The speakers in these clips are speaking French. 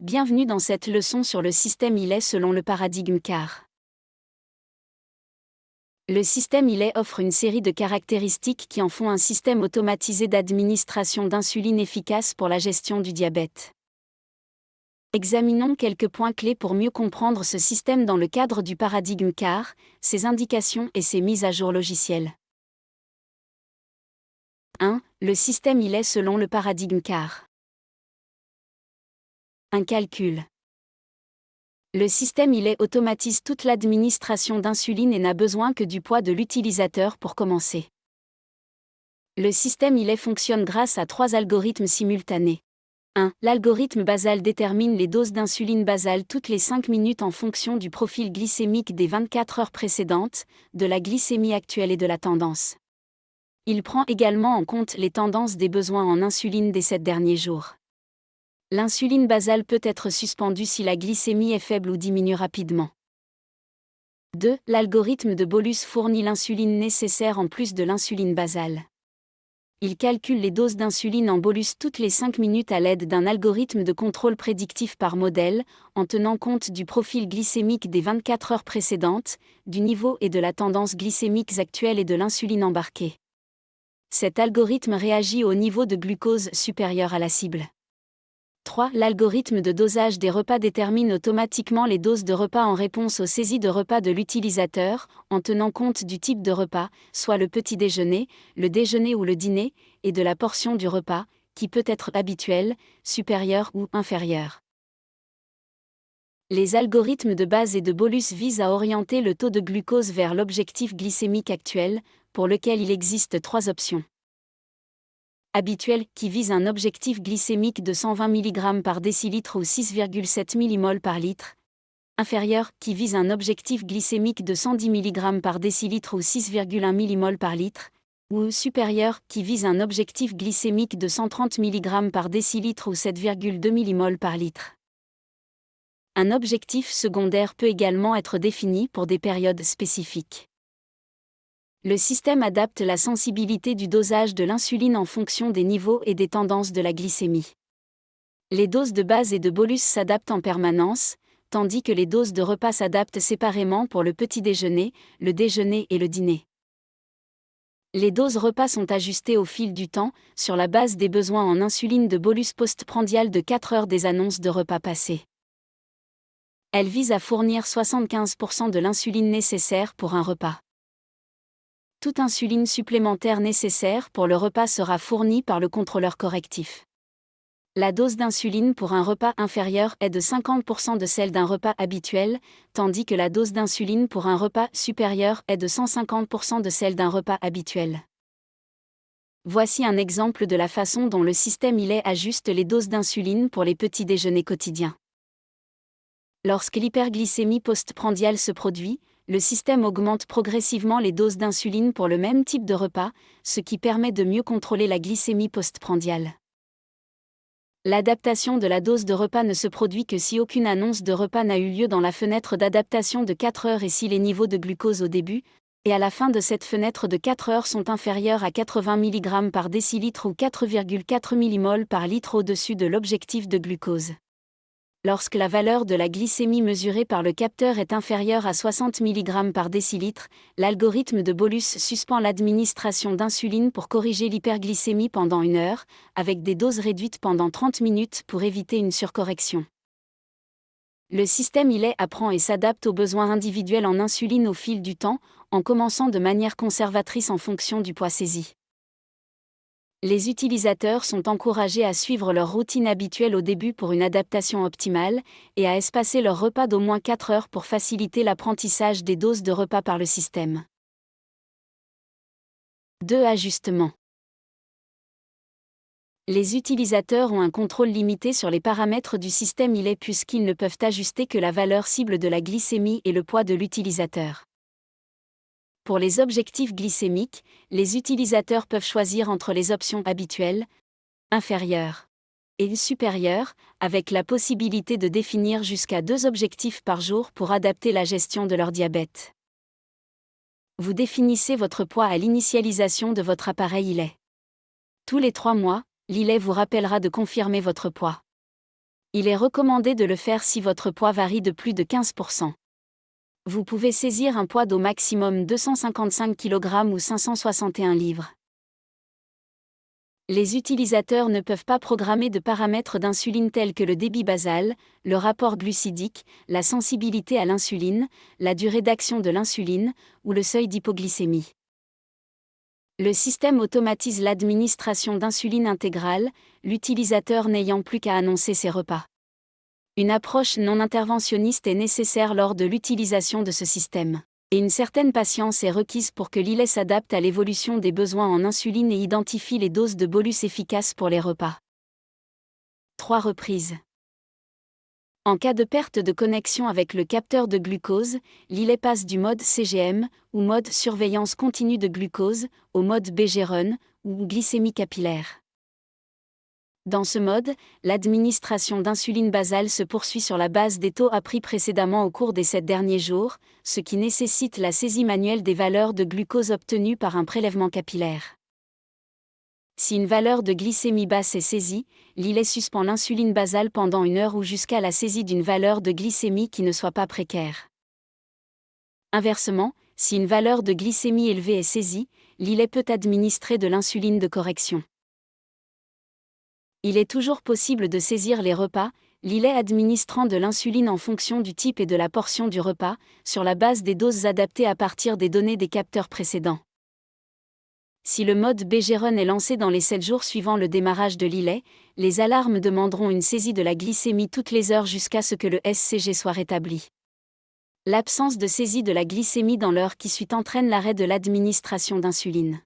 Bienvenue dans cette leçon sur le système ILAI selon le paradigme CAR. Le système ILAI offre une série de caractéristiques qui en font un système automatisé d'administration d'insuline efficace pour la gestion du diabète. Examinons quelques points clés pour mieux comprendre ce système dans le cadre du paradigme CAR, ses indications et ses mises à jour logicielles. 1. Le système ILAI selon le paradigme CAR. Un calcul. Le système ILAI automatise toute l'administration d'insuline et n'a besoin que du poids de l'utilisateur pour commencer. Le système ILAI fonctionne grâce à 3 algorithmes simultanés. 1. L'algorithme basal détermine les doses d'insuline basale toutes les 5 minutes en fonction du profil glycémique des 24 heures précédentes, de la glycémie actuelle et de la tendance. Il prend également en compte les tendances des besoins en insuline des 7 derniers jours. L'insuline basale peut être suspendue si la glycémie est faible ou diminue rapidement. 2. L'algorithme de bolus fournit l'insuline nécessaire en plus de l'insuline basale. Il calcule les doses d'insuline en bolus toutes les 5 minutes à l'aide d'un algorithme de contrôle prédictif par modèle, en tenant compte du profil glycémique des 24 heures précédentes, du niveau et de la tendance glycémiques actuelle et de l'insuline embarquée. Cet algorithme réagit au niveau de glucose supérieur à la cible. 3. L'algorithme de dosage des repas détermine automatiquement les doses de repas en réponse aux saisies de repas de l'utilisateur, en tenant compte du type de repas, soit le petit déjeuner, le déjeuner ou le dîner, et de la portion du repas, qui peut être habituelle, supérieure ou inférieure. Les algorithmes de base et de bolus visent à orienter le taux de glucose vers l'objectif glycémique actuel, pour lequel il existe 3 options. Habituel, qui vise un objectif glycémique de 120 mg par décilitre ou 6,7 mmol par litre. Inférieur, qui vise un objectif glycémique de 110 mg par décilitre ou 6,1 mmol par litre. Ou supérieur, qui vise un objectif glycémique de 130 mg par décilitre ou 7,2 mmol par litre. Un objectif secondaire peut également être défini pour des périodes spécifiques. Le système adapte la sensibilité du dosage de l'insuline en fonction des niveaux et des tendances de la glycémie. Les doses de base et de bolus s'adaptent en permanence, tandis que les doses de repas s'adaptent séparément pour le petit déjeuner, le déjeuner et le dîner. Les doses repas sont ajustées au fil du temps, sur la base des besoins en insuline de bolus postprandial de 4 heures des annonces de repas passés. Elles visent à fournir 75% de l'insuline nécessaire pour un repas. Toute insuline supplémentaire nécessaire pour le repas sera fournie par le contrôleur correctif. La dose d'insuline pour un repas inférieur est de 50% de celle d'un repas habituel, tandis que la dose d'insuline pour un repas supérieur est de 150% de celle d'un repas habituel. Voici un exemple de la façon dont le système ILAI ajuste les doses d'insuline pour les petits déjeuners quotidiens. Lorsque l'hyperglycémie postprandiale se produit, le système augmente progressivement les doses d'insuline pour le même type de repas, ce qui permet de mieux contrôler la glycémie postprandiale. L'adaptation de la dose de repas ne se produit que si aucune annonce de repas n'a eu lieu dans la fenêtre d'adaptation de 4 heures et si les niveaux de glucose au début et à la fin de cette fenêtre de 4 heures sont inférieurs à 80 mg par décilitre ou 4,4 mmol par litre au-dessus de l'objectif de glucose. Lorsque la valeur de la glycémie mesurée par le capteur est inférieure à 60 mg par décilitre, l'algorithme de bolus suspend l'administration d'insuline pour corriger l'hyperglycémie pendant 1 heure, avec des doses réduites pendant 30 minutes pour éviter une surcorrection. Le système ILAI apprend et s'adapte aux besoins individuels en insuline au fil du temps, en commençant de manière conservatrice en fonction du poids saisi. Les utilisateurs sont encouragés à suivre leur routine habituelle au début pour une adaptation optimale, et à espacer leurs repas d'au moins 4 heures pour faciliter l'apprentissage des doses de repas par le système. 2. Ajustements. Les utilisateurs ont un contrôle limité sur les paramètres du système ILAI puisqu'ils ne peuvent ajuster que la valeur cible de la glycémie et le poids de l'utilisateur. Pour les objectifs glycémiques, les utilisateurs peuvent choisir entre les options habituelles, inférieures et supérieures, avec la possibilité de définir jusqu'à 2 objectifs par jour pour adapter la gestion de leur diabète. Vous définissez votre poids à l'initialisation de votre appareil ILAI. Tous les 3 mois, l'ILAI vous rappellera de confirmer votre poids. Il est recommandé de le faire si votre poids varie de plus de 15%. Vous pouvez saisir un poids d'au maximum 255 kg ou 561 livres. Les utilisateurs ne peuvent pas programmer de paramètres d'insuline tels que le débit basal, le rapport glucidique, la sensibilité à l'insuline, la durée d'action de l'insuline, ou le seuil d'hypoglycémie. Le système automatise l'administration d'insuline intégrale, l'utilisateur n'ayant plus qu'à annoncer ses repas. Une approche non interventionniste est nécessaire lors de l'utilisation de ce système. Et une certaine patience est requise pour que l'ILE s'adapte à l'évolution des besoins en insuline et identifie les doses de bolus efficaces pour les repas. 3 reprises. En cas de perte de connexion avec le capteur de glucose, l'ILE passe du mode CGM, ou mode surveillance continue de glucose, au mode BG-RUN, ou glycémie capillaire. Dans ce mode, l'administration d'insuline basale se poursuit sur la base des taux appris précédemment au cours des 7 derniers jours, ce qui nécessite la saisie manuelle des valeurs de glucose obtenues par un prélèvement capillaire. Si une valeur de glycémie basse est saisie, l'ILE suspend l'insuline basale pendant 1 heure ou jusqu'à la saisie d'une valeur de glycémie qui ne soit pas précaire. Inversement, si une valeur de glycémie élevée est saisie, l'ILE peut administrer de l'insuline de correction. Il est toujours possible de saisir les repas, l'ILE administrant de l'insuline en fonction du type et de la portion du repas, sur la base des doses adaptées à partir des données des capteurs précédents. Si le mode BG-RUN est lancé dans les 7 jours suivant le démarrage de l'ILE, les alarmes demanderont une saisie de la glycémie toutes les heures jusqu'à ce que le SCG soit rétabli. L'absence de saisie de la glycémie dans l'heure qui suit entraîne l'arrêt de l'administration d'insuline.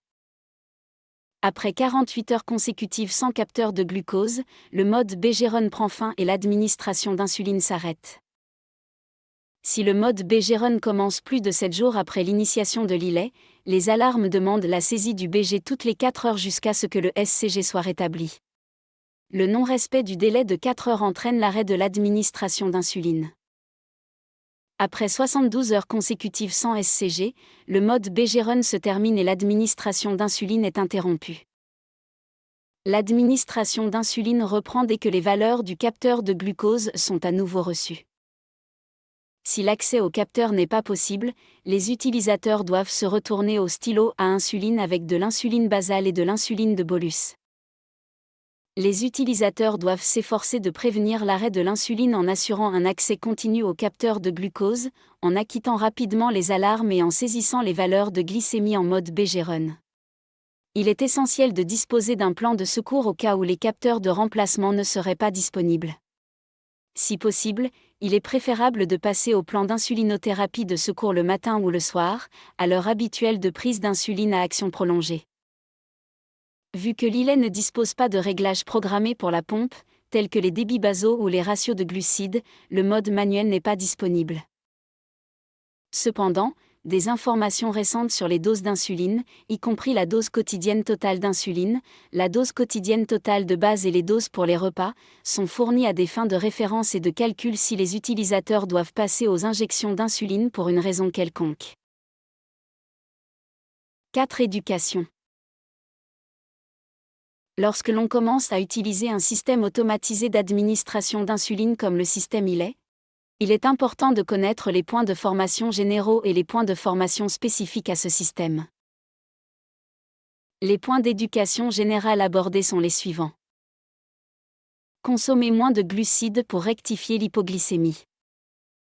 Après 48 heures consécutives sans capteur de glucose, le mode BG-RUN prend fin et l'administration d'insuline s'arrête. Si le mode BG-RUN commence plus de 7 jours après l'initiation de l'ILE, les alarmes demandent la saisie du BG toutes les 4 heures jusqu'à ce que le SCG soit rétabli. Le non-respect du délai de 4 heures entraîne l'arrêt de l'administration d'insuline. Après 72 heures consécutives sans SCG, le mode BG-RUN se termine et l'administration d'insuline est interrompue. L'administration d'insuline reprend dès que les valeurs du capteur de glucose sont à nouveau reçues. Si l'accès au capteur n'est pas possible, les utilisateurs doivent se retourner au stylo à insuline avec de l'insuline basale et de l'insuline de bolus. Les utilisateurs doivent s'efforcer de prévenir l'arrêt de l'insuline en assurant un accès continu au capteur de glucose, en acquittant rapidement les alarmes et en saisissant les valeurs de glycémie en mode BG-RUN. Il est essentiel de disposer d'un plan de secours au cas où les capteurs de remplacement ne seraient pas disponibles. Si possible, il est préférable de passer au plan d'insulinothérapie de secours le matin ou le soir, à l'heure habituelle de prise d'insuline à action prolongée. Vu que l'ILE ne dispose pas de réglages programmés pour la pompe, tels que les débits basaux ou les ratios de glucides, le mode manuel n'est pas disponible. Cependant, des informations récentes sur les doses d'insuline, y compris la dose quotidienne totale d'insuline, la dose quotidienne totale de base et les doses pour les repas, sont fournies à des fins de référence et de calcul si les utilisateurs doivent passer aux injections d'insuline pour une raison quelconque. 4. Éducation. Lorsque l'on commence à utiliser un système automatisé d'administration d'insuline comme le système ILE, il est important de connaître les points de formation généraux et les points de formation spécifiques à ce système. Les points d'éducation générale abordés sont les suivants. Consommer moins de glucides pour rectifier l'hypoglycémie.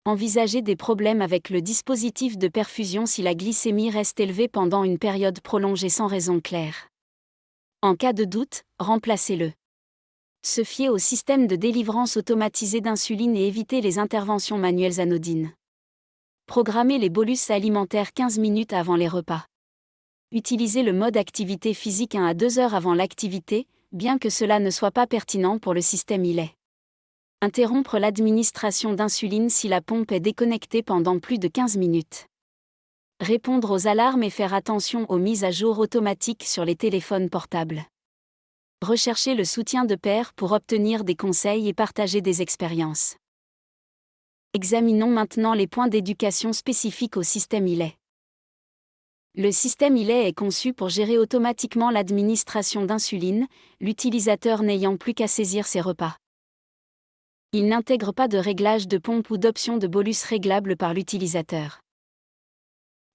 Envisager des problèmes avec le dispositif de perfusion si la glycémie reste élevée pendant une période prolongée sans raison claire. En cas de doute, remplacez-le. Se fier au système de délivrance automatisé d'insuline et éviter les interventions manuelles anodines. Programmer les bolus alimentaires 15 minutes avant les repas. Utilisez le mode activité physique 1 à 2 heures avant l'activité, bien que cela ne soit pas pertinent pour le système ILE. Interrompre l'administration d'insuline si la pompe est déconnectée pendant plus de 15 minutes. Répondre aux alarmes et faire attention aux mises à jour automatiques sur les téléphones portables. Recherchez le soutien de pairs pour obtenir des conseils et partager des expériences. Examinons maintenant les points d'éducation spécifiques au système ILE. Le système ILE est conçu pour gérer automatiquement l'administration d'insuline, l'utilisateur n'ayant plus qu'à saisir ses repas. Il n'intègre pas de réglage de pompe ou d'option de bolus réglable par l'utilisateur.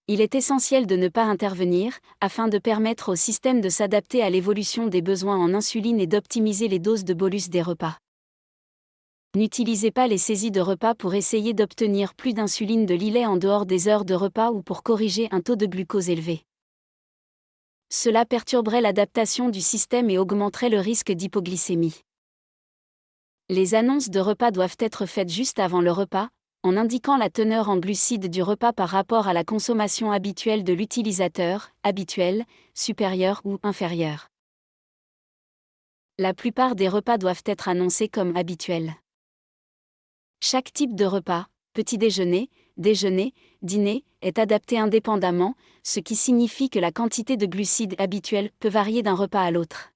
Il est essentiel de ne pas intervenir, afin de permettre au système de s'adapter à l'évolution des besoins en insuline et d'optimiser les doses de bolus des repas. N'utilisez pas les saisies de repas pour essayer d'obtenir plus d'insuline de l'ILE en dehors des heures de repas ou pour corriger un taux de glucose élevé. Cela perturberait l'adaptation du système et augmenterait le risque d'hypoglycémie. Les annonces de repas doivent être faites juste avant le repas, en indiquant la teneur en glucides du repas par rapport à la consommation habituelle de l'utilisateur, habituelle, supérieure ou inférieure. La plupart des repas doivent être annoncés comme habituels. Chaque type de repas, petit déjeuner, déjeuner, dîner, est adapté indépendamment, ce qui signifie que la quantité de glucides habituelle peut varier d'un repas à l'autre.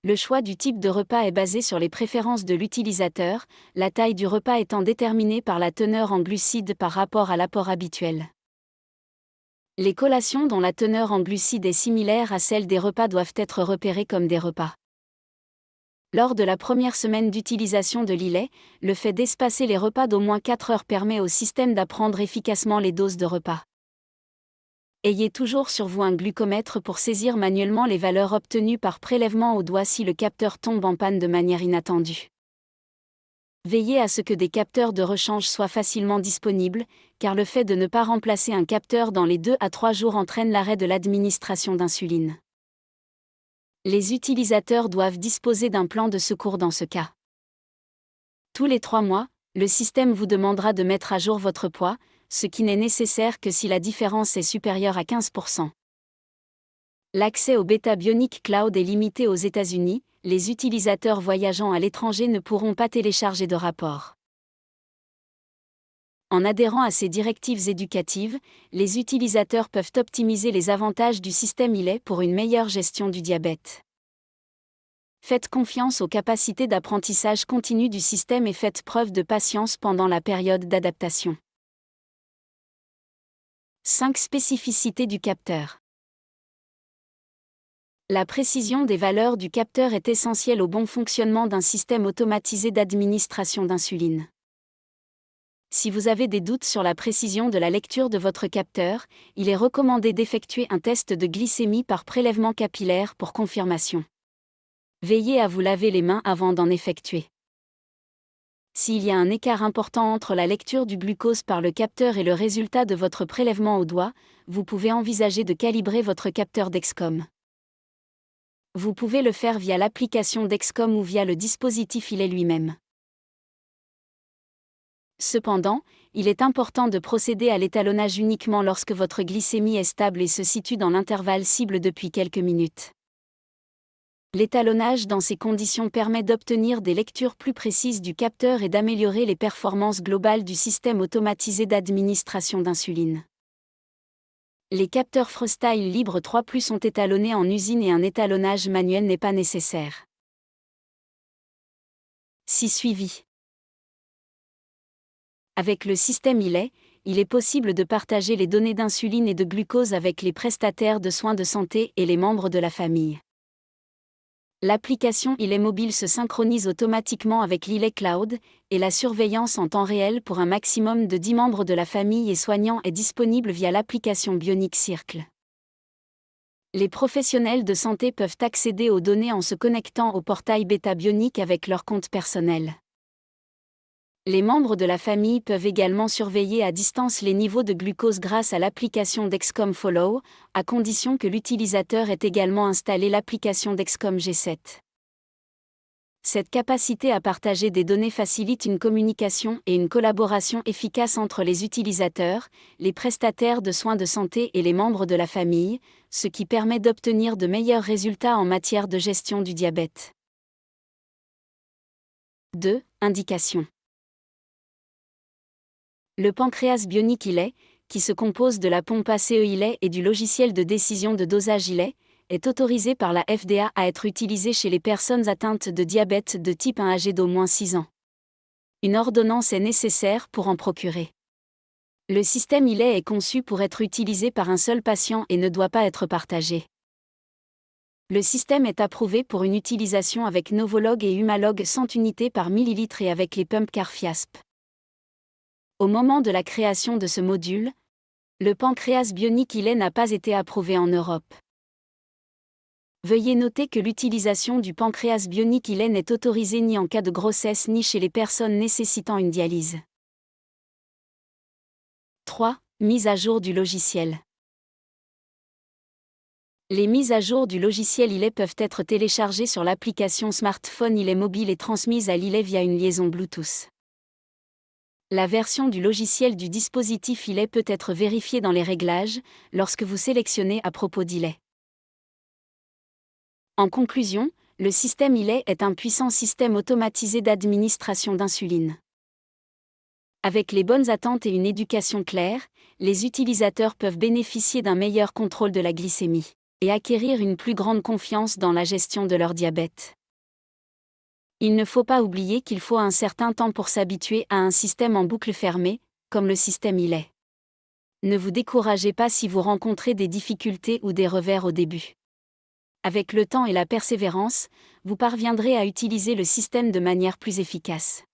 Le choix du type de repas est basé sur les préférences de l'utilisateur, la taille du repas étant déterminée par la teneur en glucides par rapport à l'apport habituel. Les collations dont la teneur en glucides est similaire à celle des repas doivent être repérées comme des repas. Lors de la première semaine d'utilisation de l'ILE, le fait d'espacer les repas d'au moins 4 heures permet au système d'apprendre efficacement les doses de repas. Ayez toujours sur vous un glucomètre pour saisir manuellement les valeurs obtenues par prélèvement au doigt si le capteur tombe en panne de manière inattendue. Veillez à ce que des capteurs de rechange soient facilement disponibles, car le fait de ne pas remplacer un capteur dans les 2 à 3 jours entraîne l'arrêt de l'administration d'insuline. Les utilisateurs doivent disposer d'un plan de secours dans ce cas. Tous les 3 mois, le système vous demandera de mettre à jour votre poids, ce qui n'est nécessaire que si la différence est supérieure à 15%. L'accès au Beta Bionic Cloud est limité aux États-Unis, les utilisateurs voyageant à l'étranger ne pourront pas télécharger de rapport. En adhérant à ces directives éducatives, les utilisateurs peuvent optimiser les avantages du système ILE pour une meilleure gestion du diabète. Faites confiance aux capacités d'apprentissage continu du système et faites preuve de patience pendant la période d'adaptation. 5 spécificités du capteur. La précision des valeurs du capteur est essentielle au bon fonctionnement d'un système automatisé d'administration d'insuline. Si vous avez des doutes sur la précision de la lecture de votre capteur, il est recommandé d'effectuer un test de glycémie par prélèvement capillaire pour confirmation. Veillez à vous laver les mains avant d'en effectuer. S'il y a un écart important entre la lecture du glucose par le capteur et le résultat de votre prélèvement au doigt, vous pouvez envisager de calibrer votre capteur Dexcom. Vous pouvez le faire via l'application Dexcom ou via le dispositif ILE lui-même. Cependant, il est important de procéder à l'étalonnage uniquement lorsque votre glycémie est stable et se situe dans l'intervalle cible depuis quelques minutes. L'étalonnage dans ces conditions permet d'obtenir des lectures plus précises du capteur et d'améliorer les performances globales du système automatisé d'administration d'insuline. Les capteurs Freestyle Libre 3+ sont étalonnés en usine et un étalonnage manuel n'est pas nécessaire. Si suivi. Avec le système ILE, il est possible de partager les données d'insuline et de glucose avec les prestataires de soins de santé et les membres de la famille. L'application ILE Mobile se synchronise automatiquement avec l'ILE Cloud, et la surveillance en temps réel pour un maximum de 10 membres de la famille et soignants est disponible via l'application Bionic Circle. Les professionnels de santé peuvent accéder aux données en se connectant au portail Beta Bionic avec leur compte personnel. Les membres de la famille peuvent également surveiller à distance les niveaux de glucose grâce à l'application Dexcom Follow, à condition que l'utilisateur ait également installé l'application Dexcom G7. Cette capacité à partager des données facilite une communication et une collaboration efficace entre les utilisateurs, les prestataires de soins de santé et les membres de la famille, ce qui permet d'obtenir de meilleurs résultats en matière de gestion du diabète. 2. Indications. Le pancréas bionique ILE, qui se compose de la pompe ACE ILE et du logiciel de décision de dosage ILE, est autorisé par la FDA à être utilisé chez les personnes atteintes de diabète de type 1 âgées d'au moins 6 ans. Une ordonnance est nécessaire pour en procurer. Le système ILE est conçu pour être utilisé par un seul patient et ne doit pas être partagé. Le système est approuvé pour une utilisation avec Novolog et Humalog 100 unités par millilitre et avec les pumps Carfiasp. Au moment de la création de ce module, le pancréas bionique ILE n'a pas été approuvé en Europe. Veuillez noter que l'utilisation du pancréas bionique ILE n'est autorisée ni en cas de grossesse ni chez les personnes nécessitant une dialyse. 3. Mise à jour du logiciel. Les mises à jour du logiciel ILE peuvent être téléchargées sur l'application smartphone ILE mobile et transmises à l'ILE via une liaison Bluetooth. La version du logiciel du dispositif ILE peut être vérifiée dans les réglages, lorsque vous sélectionnez à propos d'ILE. En conclusion, le système ILE est un puissant système automatisé d'administration d'insuline. Avec les bonnes attentes et une éducation claire, les utilisateurs peuvent bénéficier d'un meilleur contrôle de la glycémie et acquérir une plus grande confiance dans la gestion de leur diabète. Il ne faut pas oublier qu'il faut un certain temps pour s'habituer à un système en boucle fermée, comme le système ILE. Ne vous découragez pas si vous rencontrez des difficultés ou des revers au début. Avec le temps et la persévérance, vous parviendrez à utiliser le système de manière plus efficace.